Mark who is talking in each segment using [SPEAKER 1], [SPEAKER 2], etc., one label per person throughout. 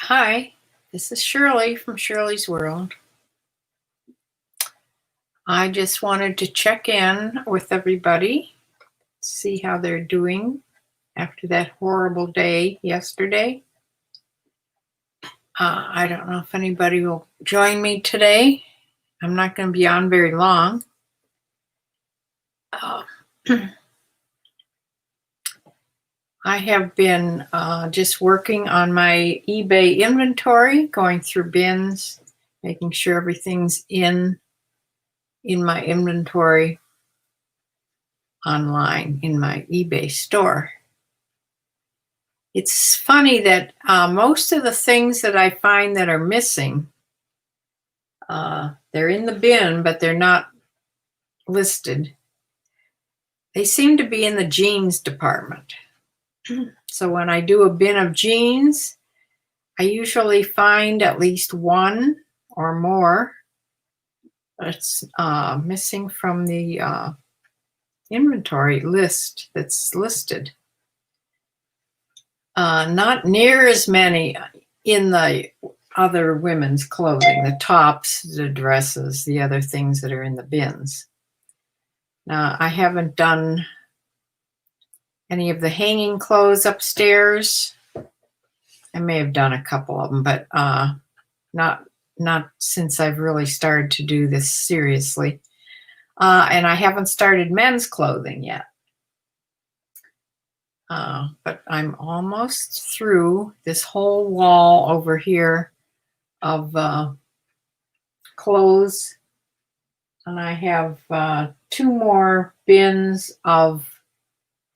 [SPEAKER 1] Hi, this is Shirley from Shirley's World. I just wanted to check in with everybody, see how they're doing after that horrible day yesterday. I don't know if anybody will join me today. I'm not going to be on very long. Uh, I have been just working on my eBay inventory, going through bins, making sure everything's in my inventory online in my eBay store. It's funny that most of the things that I find that are missing, they're in the bin, but they're not listed. They seem to be in the jeans department. So when I do a bin of jeans, I usually find at least one or more that's missing from the inventory list that's listed. Not near as many in the other women's clothing, the tops, the dresses, the other things that are in the bins. Now, I haven't done any of the hanging clothes upstairs. I may have done a couple of them, but not since I've really started to do this seriously. And I haven't started men's clothing yet. But I'm almost through this whole wall over here of clothes, and I have two more bins of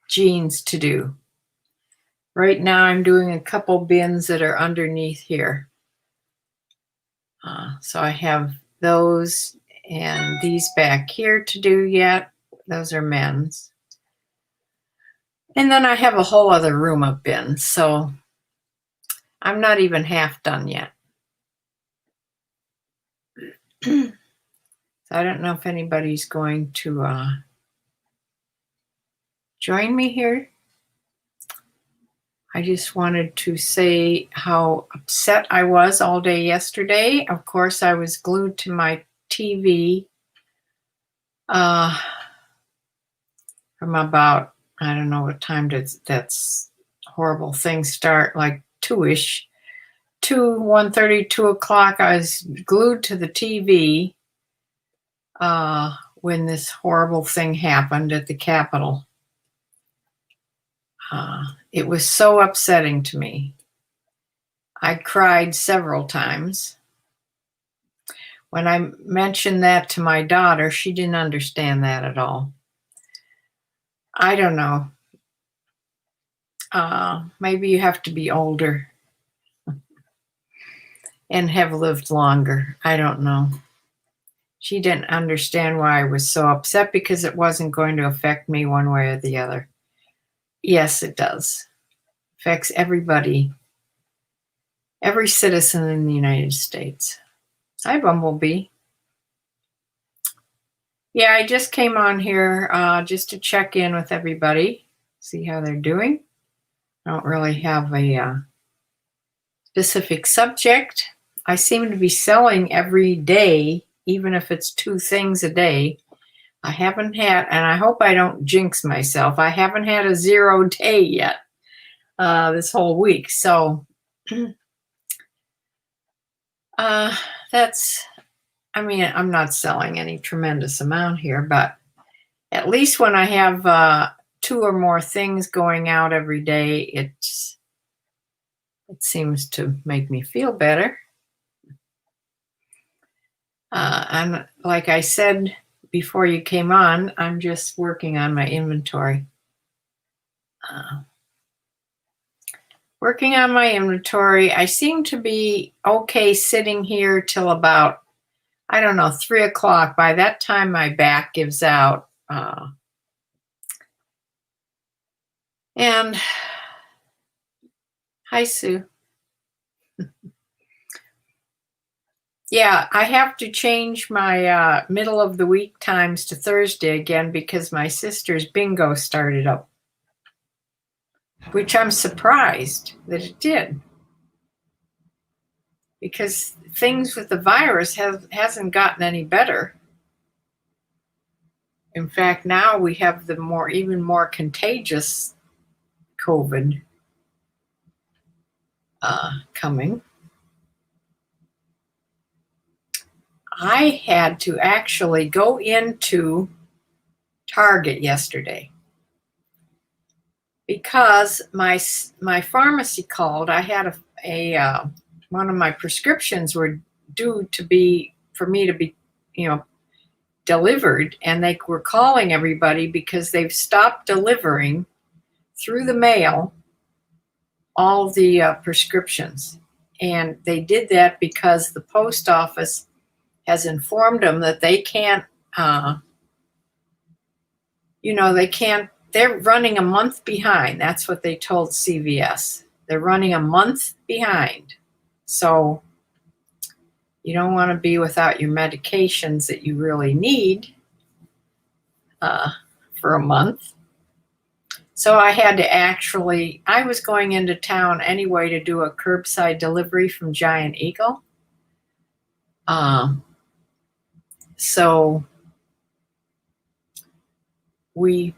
[SPEAKER 1] jeans to do. Right now I'm doing a couple bins that are underneath here. So I have those and these back here to do yet. Those are men's. And then I have a whole other room of bins, so I'm not even half done yet. So I don't know if anybody's going to join me here. I just wanted to say how upset I was all day yesterday. Of course, I was glued to my TV from about, I don't know what time did that's horrible things start, like 2-ish. 1:30, 2 o'clock, I was glued to the TV when this horrible thing happened at the Capitol. It was so upsetting to me. I cried several times. When I mentioned that to my daughter, she didn't understand that at all. I don't know. Maybe you have to be older and have lived longer. I don't know. She didn't understand why I was so upset because it wasn't going to affect me one way or the other. Yes, it does. It affects everybody, every citizen in the United States. Hi, Bumblebee. Yeah, I just came on here just to check in with everybody, see how they're doing. I don't really have a specific subject. I seem to be selling every day, even if it's 2 things a day. I haven't had, and I hope I don't jinx myself, I haven't had a 0 day yet this whole week. So that's, I mean, I'm not selling any tremendous amount here, but at least when I have 2 or more things going out every day, it seems to make me feel better. And like I said before you came on, I'm just working on my inventory. Working on my inventory. I seem to be okay sitting here till about, I don't know, 3 o'clock. By that time, my back gives out. And hi, Sue. Yeah, I have to change my middle of the week times to Thursday again because my sister's bingo started up, which I'm surprised that it did. because things with the virus hasn't gotten any better. In fact, now we have the even more contagious COVID coming. I had to actually go into Target yesterday because my pharmacy called. I had a one of my prescriptions were due to be for me to be, delivered, and they were calling everybody because they've stopped delivering through the mail all the prescriptions. And they did that because the post office has informed them that they can't, they're running a month behind. That's what they told CVS. They're running a month behind. So you don't want to be without your medications that you really need for a month. So I had to I was going into town anyway to do a curbside delivery from Giant Eagle. So we,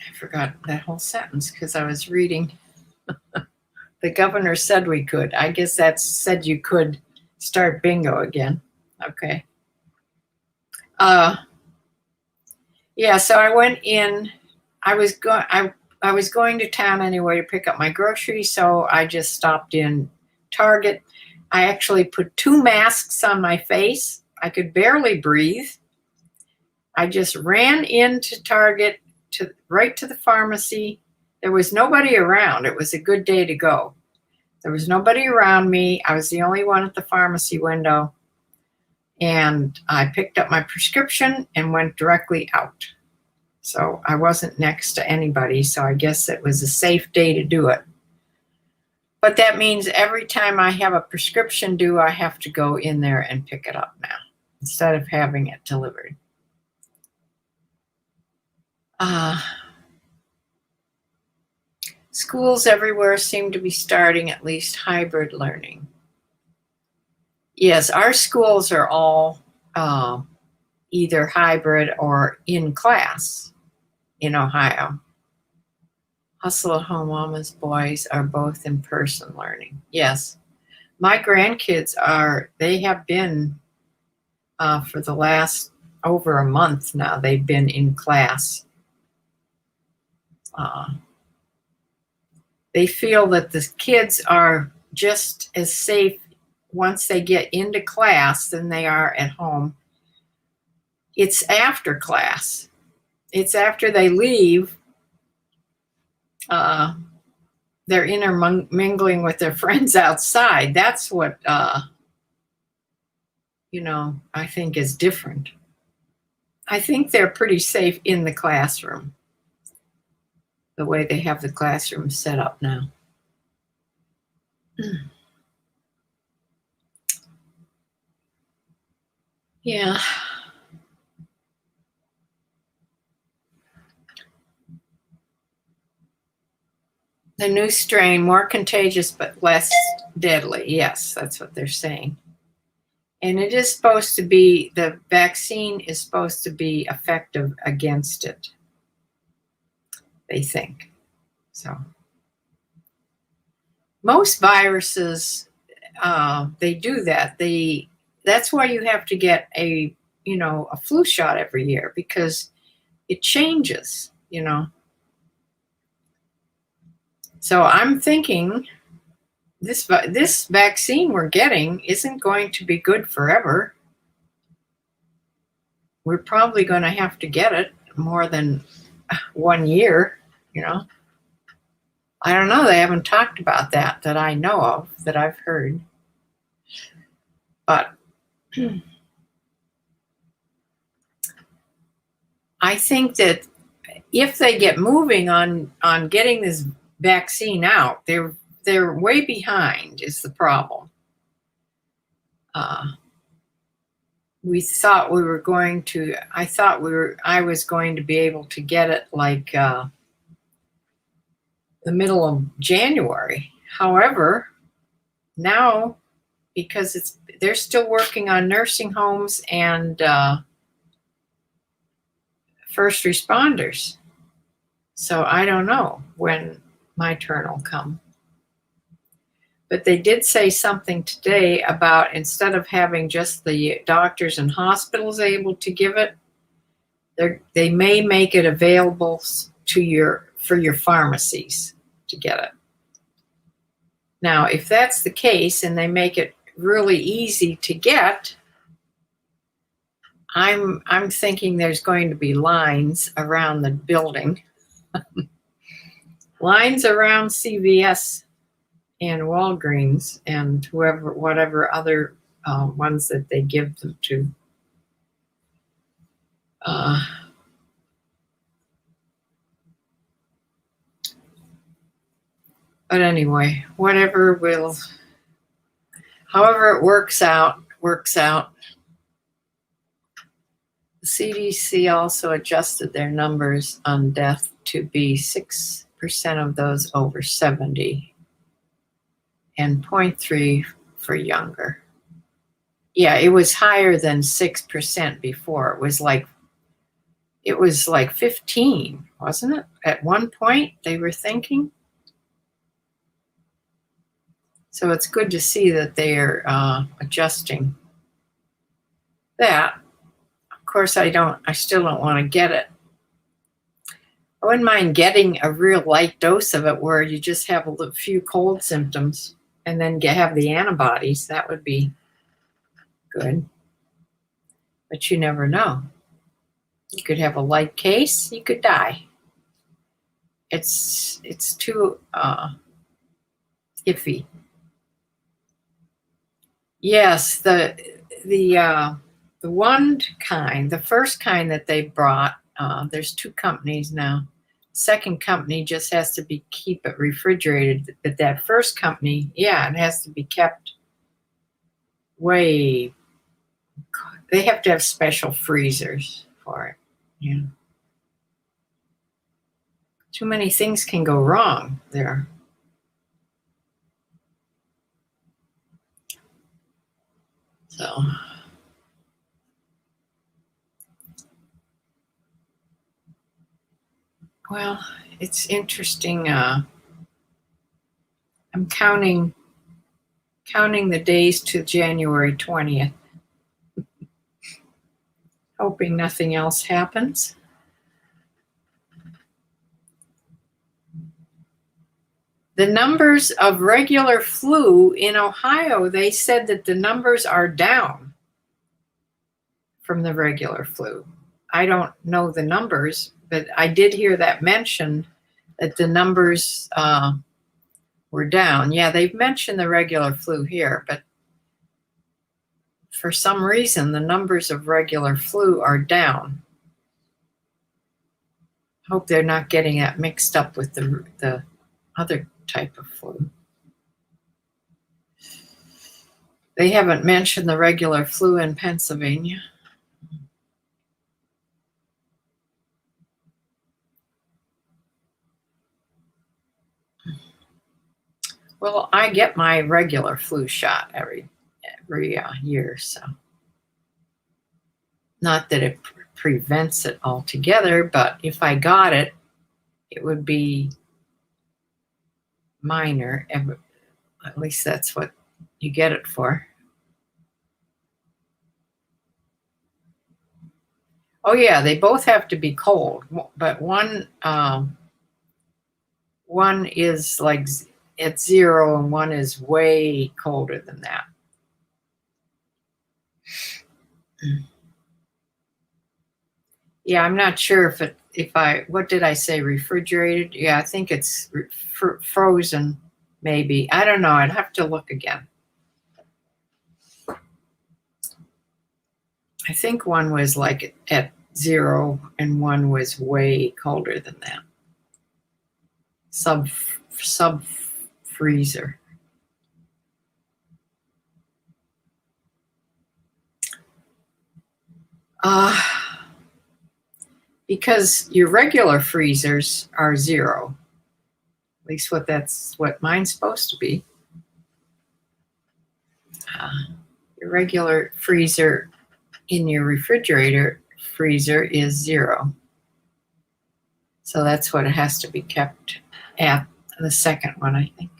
[SPEAKER 1] I forgot that whole sentence because I was reading. The governor said we could. I guess that said you could start bingo again. Okay. Yeah, so I went in. I was going to town anyway to pick up my groceries, so I just stopped in Target. I actually put 2 masks on my face. I could barely breathe. I just ran into Target right to the pharmacy. There was nobody around. It was a good day to go. There was nobody around me. I was the only one at the pharmacy window. And I picked up my prescription and went directly out. So I wasn't next to anybody, so I guess it was a safe day to do it. But that means every time I have a prescription due, I have to go in there and pick it up now instead of having it delivered. Schools everywhere seem to be starting at least hybrid learning. Yes, our schools are all either hybrid or in class in Ohio. Hustle at Home Mama's boys are both in-person learning. Yes. My grandkids they have been for the last over a month now, they've been in class. They feel that the kids are just as safe once they get into class than they are at home. It's after class. It's after they leave. They're intermingling with their friends outside. That's what, I think is different. I think they're pretty safe in the classroom, the way they have the classroom set up now. Yeah. The new strain, more contagious but less deadly. Yes, that's what they're saying. And it is supposed to be, the vaccine is supposed to be effective against it, they think. So most viruses, they do that. That's why you have to get a flu shot every year, because it changes, So I'm thinking this vaccine we're getting isn't going to be good forever. We're probably going to have to get it more than 1 year, I don't know. They haven't talked about that I know of, that I've heard. But I think that if they get moving on getting this vaccine out, they're way behind is the problem. we thought we were going to, I was going to be able to get it like the middle of January. However, now, because they're still working on nursing homes and first responders. So I don't know when my turn will come. But they did say something today about, instead of having just the doctors and hospitals able to give it, they may make it available for your pharmacies to get it. Now, if that's the case and they make it really easy to get, I'm thinking there's going to be lines around the building, lines around CVS and Walgreens and whatever other ones that they give them to. But anyway, however it works out, works out. The CDC also adjusted their numbers on death to be 6% of those over 70 and 0.3 for younger. Yeah, it was higher than 6% before. It was like 15, wasn't it? At one point they were thinking. So it's good to see that they are adjusting that. Of course, I still don't want to get it. I wouldn't mind getting a real light dose of it where you just have a few cold symptoms and then have the antibodies. That would be good. But you never know. You could have a light case, you could die. It's too iffy. Yes, the one kind, the first kind that they brought, there's two companies now. Second company just has to keep it refrigerated, but that first company, yeah, it has to be kept they have to have special freezers for it. Yeah. Too many things can go wrong there. So, well, it's interesting. I'm counting the days to January 20th, hoping nothing else happens. The numbers of regular flu in Ohio, they said that the numbers are down from the regular flu. I don't know the numbers, but I did hear that mentioned, that the numbers were down. Yeah, they've mentioned the regular flu here, but for some reason, the numbers of regular flu are down. Hope they're not getting that mixed up with the other type of flu. They haven't mentioned the regular flu in Pennsylvania. Well, I get my regular flu shot every year, so not that it prevents it altogether, but if I got it, it would be minor. At least that's what you get it for. Oh yeah, they both have to be cold, but one is like at 0 and one is way colder than that. Yeah, I'm not sure what did I say, refrigerated? Yeah, I think it's frozen, maybe. I don't know. I'd have to look again. I think one was like at 0 and one was way colder than that. Sub freezer. Because your regular freezers are 0. At least that's what mine's supposed to be. Your regular freezer in your refrigerator freezer is 0. So that's what it has to be kept at, the second one, I think.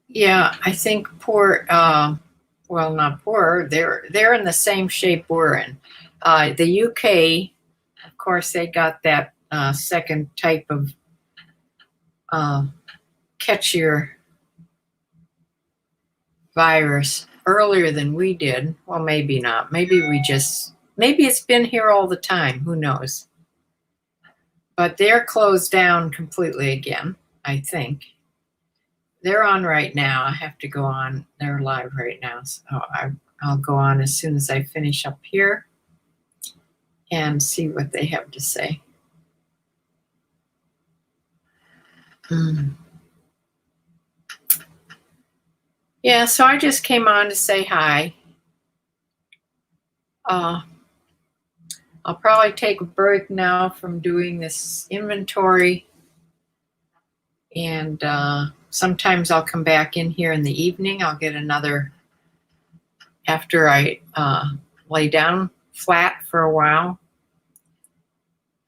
[SPEAKER 1] Yeah, I think poor, well, not poor, they're in the same shape we're in. The UK, of course, they got that second type of catchier virus earlier than we did. Well, maybe not. Maybe it's been here all the time. Who knows? But they're closed down completely again, I think. They're on right now. I have to go on. They're live right now. So I'll go on as soon as I finish up here and see what they have to say. Yeah, so I just came on to say hi. I'll probably take a break now from doing this inventory. And sometimes I'll come back in here in the evening. I'll get another, after I lay down flat for a while.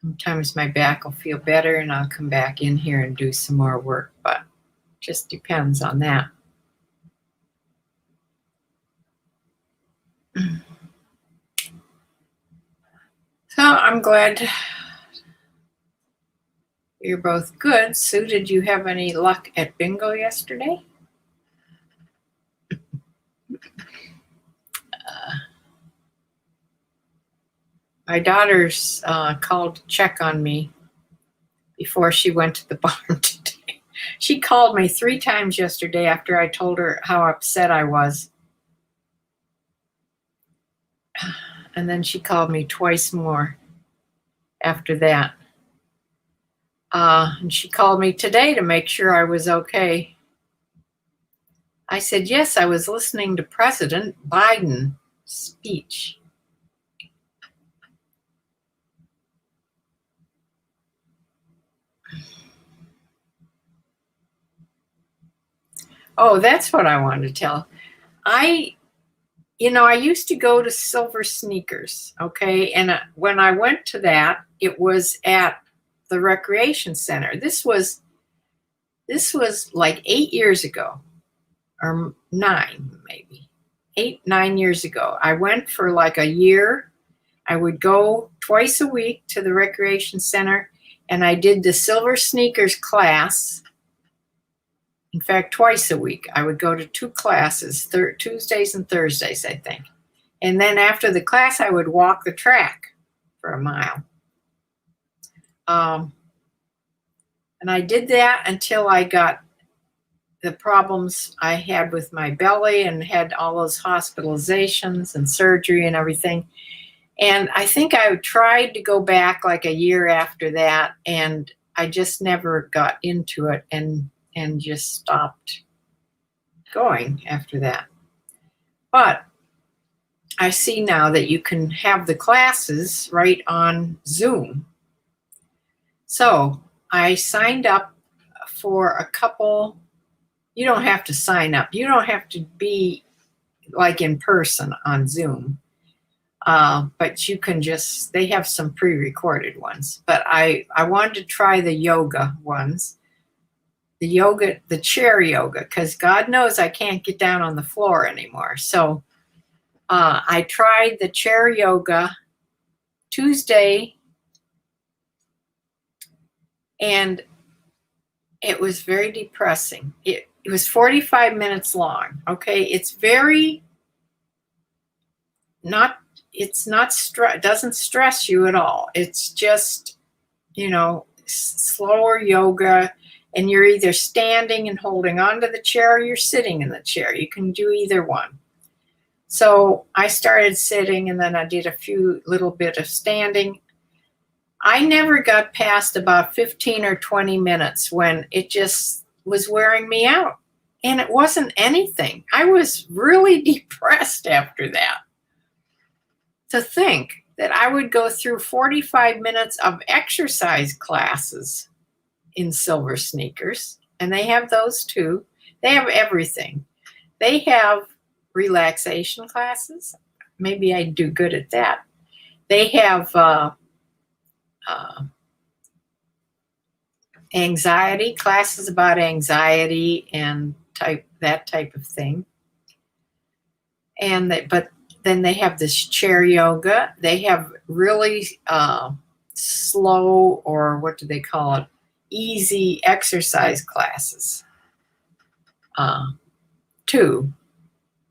[SPEAKER 1] Sometimes my back will feel better and I'll come back in here and do some more work, but just depends on that. So I'm glad you're both good. Sue, did you have any luck at bingo yesterday? My daughter's called to check on me before she went to the barn today. She called me 3 times yesterday after I told her how upset I was. And then she called me twice more after that. And she called me today to make sure I was okay. I said, yes, I was listening to President Biden's speech. Oh, that's what I wanted to tell. I used to go to Silver Sneakers, okay? And when I went to that, it was at the recreation center. This was like 8 years ago, or 9 maybe. 8-9 years ago. I went for like a year. I would go twice a week to the recreation center, and I did the Silver Sneakers class. In fact, twice a week. I would go to 2 classes, Tuesdays and Thursdays, I think. And then after the class, I would walk the track for a mile. And I did that until I got the problems I had with my belly and had all those hospitalizations and surgery and everything. And I think I tried to go back like a year after that, and I just never got into it and just stopped going after that. But I see now that you can have the classes right on Zoom. So I signed up for a couple. You don't have to sign up. You don't have to be like in person on Zoom. But you can they have some pre-recorded ones. But I wanted to try the yoga ones. The chair yoga, because God knows I can't get down on the floor anymore. So I tried the chair yoga Tuesday, and it was very depressing. It was 45 minutes long. Okay, it's doesn't stress you at all. It's just, slower yoga. And you're either standing and holding onto the chair or you're sitting in the chair. You can do either one. So I started sitting and then I did a little bit of standing. I never got past about 15 or 20 minutes when it just was wearing me out. And it wasn't anything. I was really depressed after that. To think that I would go through 45 minutes of exercise classes in Silver Sneakers, and they have those too. They have everything. They have relaxation classes. Maybe I'd do good at that. They have anxiety classes about anxiety and that type of thing. But then they have this chair yoga. They have really slow, or what do they call it? Easy exercise classes too,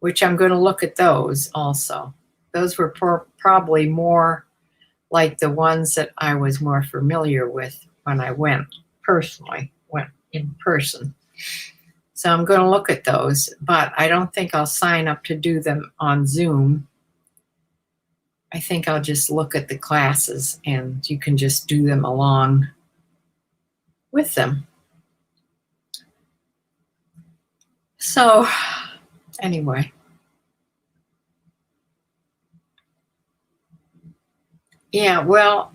[SPEAKER 1] which I'm going to look at those also. Those were probably more like the ones that I was more familiar with when I went in person. So I'm going to look at those, but I don't think I'll sign up to do them on Zoom. I think I'll just look at the classes and you can just do them along with them. So anyway. Yeah, well,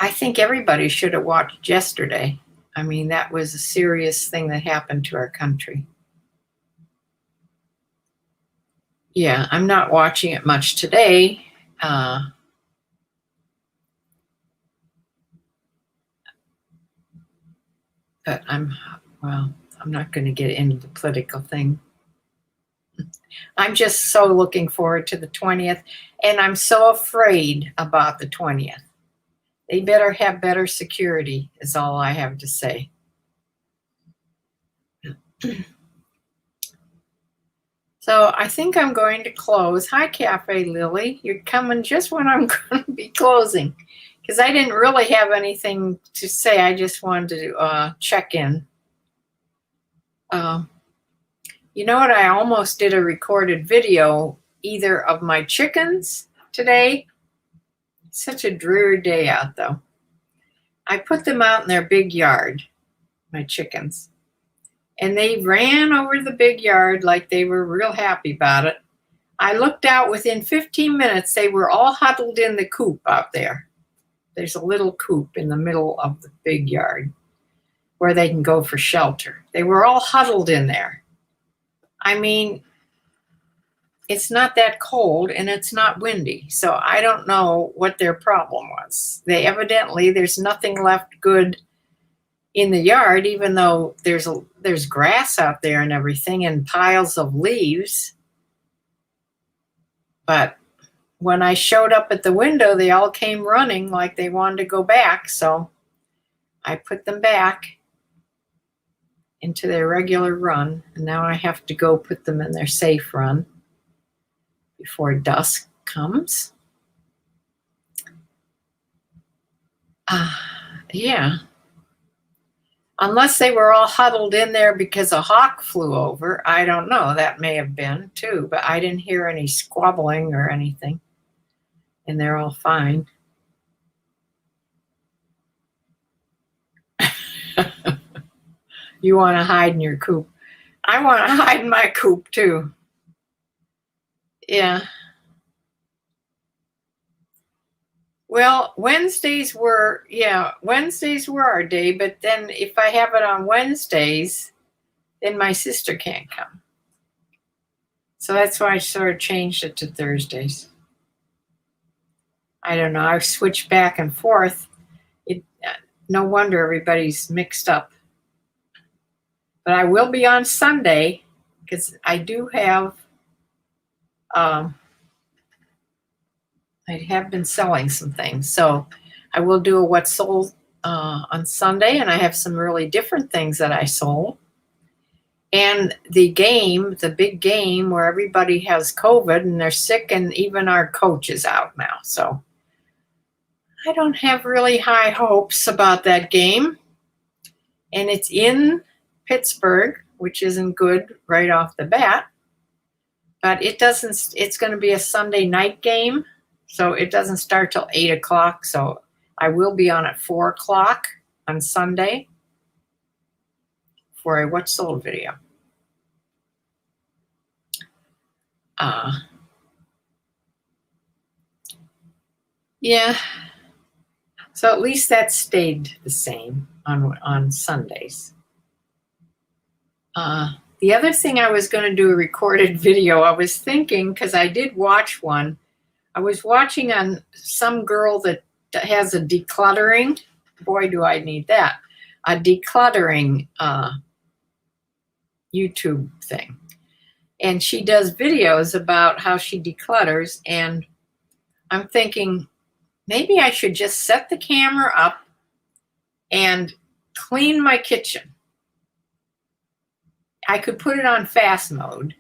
[SPEAKER 1] I think everybody should have watched yesterday. I mean, that was a serious thing that happened to our country. Yeah, I'm not watching it much today. But I'm not going to get into the political thing. I'm just so looking forward to the 20th, and I'm so afraid about the 20th. They better have better security, is all I have to say. So I think I'm going to close. Hi, Cafe Lily. You're coming just when I'm going to be closing, because I didn't really have anything to say. I just wanted to check in. You know what? I almost did a recorded video either of my chickens today. It's such a dreary day out, though. I put them out in their big yard, my chickens. And they ran over the big yard like they were real happy about it. I looked out within 15 minutes, they were all huddled in the coop out there. There's a little coop in the middle of the big yard where they can go for shelter. They were all huddled in there. I mean, it's not that cold and it's not windy, so I don't know what their problem was. There's nothing left good in the yard, even though there's grass out there and everything and piles of leaves. But when I showed up at the window, they all came running like they wanted to go back. So I put them back into their regular run. And now I have to go put them in their safe run before dusk comes. Yeah. Unless they were all huddled in there because a hawk flew over. I don't know. That may have been too, but I didn't hear any squabbling or anything. And they're all fine. You want to hide in your coop. I want to hide in my coop too. Yeah. Well, Wednesdays were our day, but then if I have it on Wednesdays, then my sister can't come. So that's why I sort of changed it to Thursdays. I don't know. I've switched back and forth. No wonder everybody's mixed up. But I will be on Sunday because I do have, I have been selling some things. So I will do a what sold on Sunday, and I have some really different things that I sold. And the big game where everybody has COVID and they're sick, and even our coach is out now. So I don't have really high hopes about that game. And it's in Pittsburgh, which isn't good right off the bat. But it's going to be a Sunday night game. So it doesn't start till 8 o'clock. So I will be on at 4 o'clock on Sunday before I watched the old video. Yeah. So at least that stayed the same on Sundays. The other thing I was going to do a recorded video, I was thinking, because I did watch one, I was watching on some girl that has a decluttering, boy do I need that, a decluttering YouTube thing. And she does videos about how she declutters, and I'm thinking maybe I should just set the camera up and clean my kitchen. I could put it on fast mode,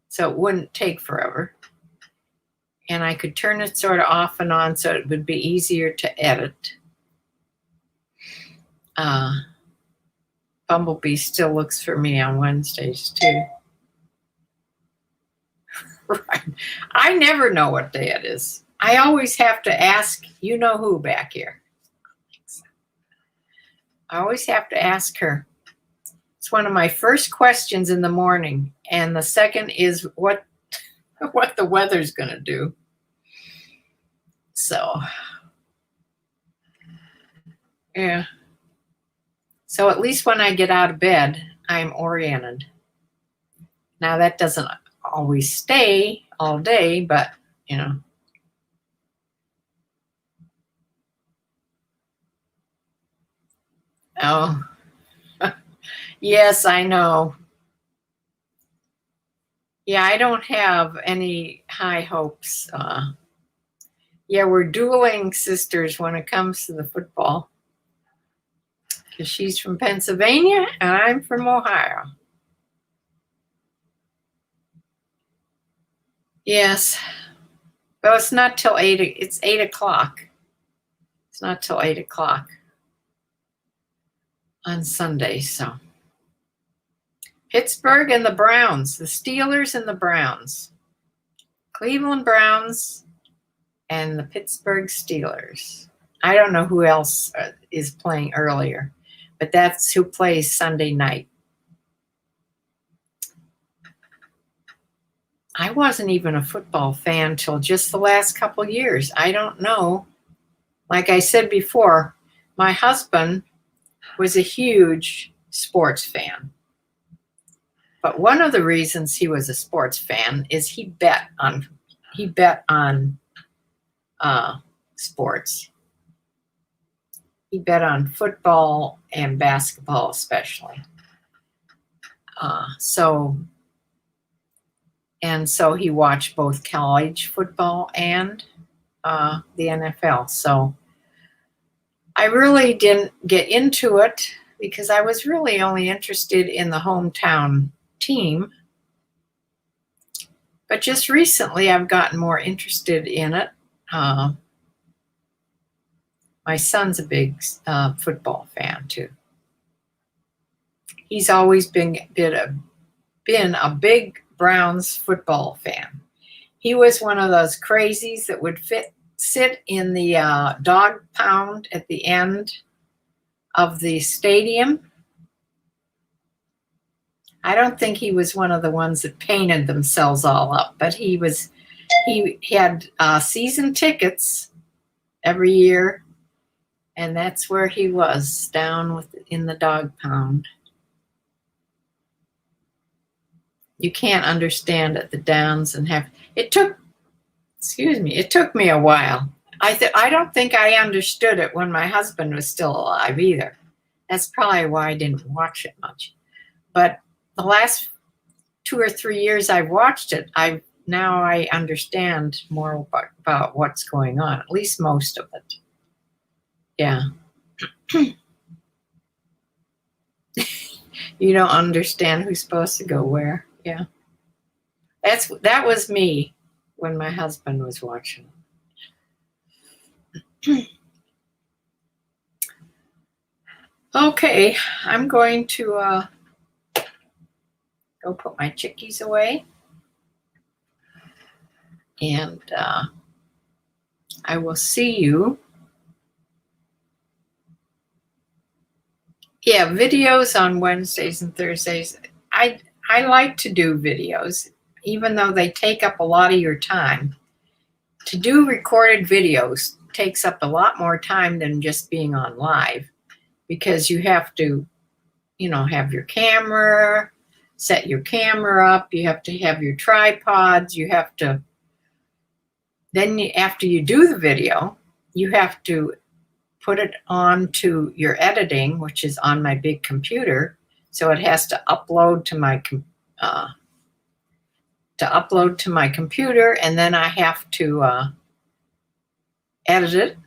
[SPEAKER 1] so it wouldn't take forever. And I could turn it sort of off and on so it would be easier to edit. Bumblebee still looks for me on Wednesdays too. Right. I never know what day it is. I always have to ask who back here. I always have to ask her. It's one of my first questions in the morning. And the second is what the weather's going to do. So, yeah. So at least when I get out of bed, I'm oriented. Now that doesn't always stay all day, but Oh, yes, I know. Yeah, I don't have any high hopes. Yeah, we're dueling sisters when it comes to the football. Because she's from Pennsylvania and I'm from Ohio. Yes. But it's not till 8. It's 8 o'clock. It's not till 8 o'clock on Sunday. So Pittsburgh and the Browns, the Steelers and the Browns, Cleveland Browns and the Pittsburgh Steelers. I don't know who else is playing earlier, but that's who plays Sunday night. I wasn't even a football fan till just the last couple years. I don't know. Like I said before, my husband was a huge sports fan. But one of the reasons he was a sports fan is he bet on sports. He bet on football and basketball especially. So he watched both college football and the NFL. So I really didn't get into it because I was really only interested in the hometown team. But just recently I've gotten more interested in it. My son's a big football fan too. He's always been a big Browns football fan. He was one of those crazies that would sit in the dog pound at the end of the stadium. I don't think he was one of the ones that painted themselves all up, but he had season tickets every year, and that's where he was, down in the dog pound. You can't understand at the Downs and it took me a while. I don't think I understood it when my husband was still alive either. That's probably why I didn't watch it much. But the last 2 or 3 years I've watched it, I understand more about what's going on, at least most of it. Yeah. You don't understand who's supposed to go where. Yeah. That was me when my husband was watching. Okay, I'm going to go put my chickies away. And I will see you Yeah, videos on Wednesdays and Thursdays. I like to do videos, even though they take up a lot of your time. To do recorded videos takes up a lot more time than just being on live, because you have to, have your camera, set your camera up, you have to have your tripods, you have to, then after you do the video, you have to put it on to your editing, which is on my big computer. So it has to upload to my computer, and then I have to edit it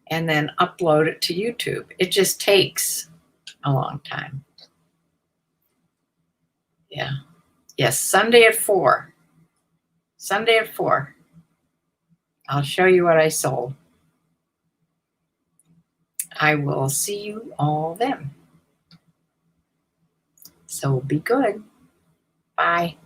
[SPEAKER 1] and then upload it to YouTube. It just takes a long time. Yeah. Yes, Sunday at 4. Sunday at 4. I'll show you what I sold. I will see you all then. So be good. Bye.